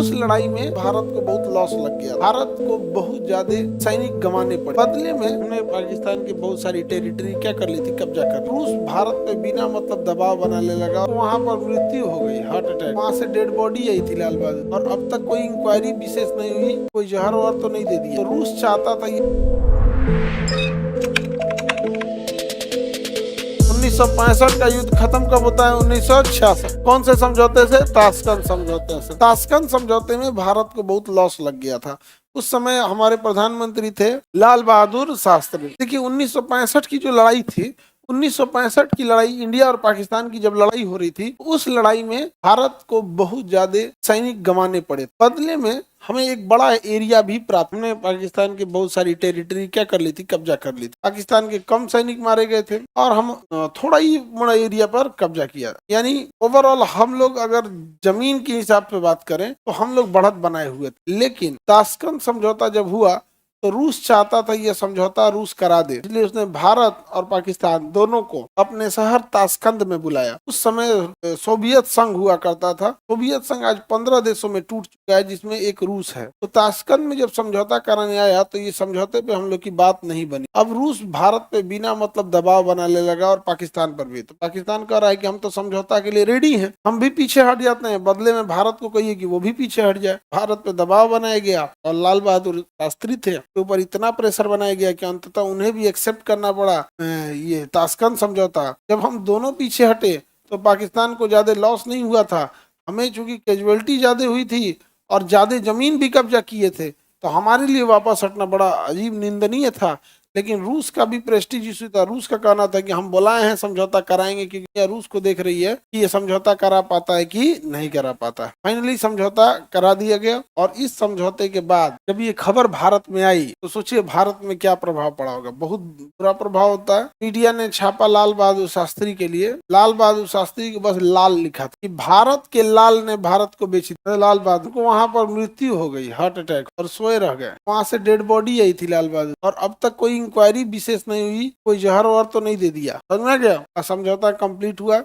उस लड़ाई में भारत को बहुत लॉस लग गया। भारत को बहुत ज्यादा सैनिक गंवाने पड़े। बदले में हमने पाकिस्तान की बहुत सारी टेरिटरी क्या कर ली थी, कब्जा कर। रूस भारत पे बिना मतलब दबाव बनाने लगा, तो वहाँ पर मृत्यु हो गई, हार्ट अटैक। वहाँ से डेड बॉडी आई थी लाल बहादुर, और अब तक कोई इंक्वायरी विशेष नहीं हुई, कोई जहर वहर तो नहीं दे दिया। तो रूस चाहता था 1965 का युद्ध खत्म कब होता है? 1966। कौन से समझौते से? ताशकंद समझौते से। ताशकंद समझौते में भारत को बहुत लॉस लग गया था। उस समय हमारे प्रधानमंत्री थे लाल बहादुर शास्त्री। देखिए 1965 की जो लड़ाई थी, 1965 की लड़ाई, इंडिया और पाकिस्तान की जब लड़ाई हो रही थी, उस लड़ाई में भारत को बहुत ज्यादा सैनिक गंवाने पड़े। बदले में हमें एक बड़ा एरिया भी प्राप्त। हमने पाकिस्तान की बहुत सारी टेरिटरी क्या कर ली थी, कब्जा कर ली थी। पाकिस्तान के कम सैनिक मारे गए थे और हम थोड़ा ही बड़ा एरिया पर कब्जा किया। यानी ओवरऑल हम लोग अगर जमीन के हिसाब पे बात करें तो हम लोग बढ़त बनाए हुए थे। लेकिन ताशकंद समझौता जब हुआ तो रूस चाहता था यह समझौता रूस करा दे, इसलिए उसने भारत और पाकिस्तान दोनों को अपने शहर ताशकंद में बुलाया। उस समय सोवियत संघ हुआ करता था। सोवियत संघ आज 15 देशों में टूट चुका है, जिसमें एक रूस है। तो ताशकंद में जब समझौता कराने आया तो ये समझौते पे हम लोग की बात नहीं बनी। अब रूस भारत पे बिना मतलब दबाव बनाने लगा और पाकिस्तान पर भी। तो पाकिस्तान कह रहा है कि हम तो समझौता के लिए रेडी हैं, हम भी पीछे हट जाते हैं, बदले में भारत को कहिए कि वो भी पीछे हट जाए। भारत पे दबाव बनाया गया और लाल बहादुर शास्त्री थे के ऊपर इतना प्रेशर बनाया गया कि अंततः उन्हें भी एक्सेप्ट करना पड़ा ये ताशकंद समझौता। जब हम दोनों पीछे हटे तो पाकिस्तान को ज्यादा लॉस नहीं हुआ था। हमें चूंकि कैजुअलिटी ज्यादा हुई थी और ज्यादा जमीन भी कब्जा किए थे, तो हमारे लिए वापस हटना बड़ा अजीब निंदनीय था। लेकिन रूस का भी प्रेस्टीज इशू था। रूस का कहना था कि हम बुलाए हैं, समझौता कराएंगे, क्योंकि रूस को देख रही है कि ये समझौता करा पाता है कि नहीं करा पाता है। फाइनली समझौता करा दिया गया। और इस समझौते के बाद जब ये खबर भारत में आई तो सोचिए भारत में क्या प्रभाव पड़ा होगा। बहुत बुरा प्रभाव होता है। मीडिया ने छापा लाल बहादुर शास्त्री के लिए। लाल बहादुर शास्त्री को बस लाल लिखा था कि भारत के लाल ने भारत को बेची। लाल बहादुर को वहां पर मृत्यु हो गई, हार्ट अटैक, और सोए रह गए। वहां से डेड बॉडी आई थी लाल बहादुर, और अब तक कोई इंक्वायरी विशेष नहीं हुई, कोई जहर वहर तो नहीं दे दिया। समझ में गया? समझौता कंप्लीट हुआ।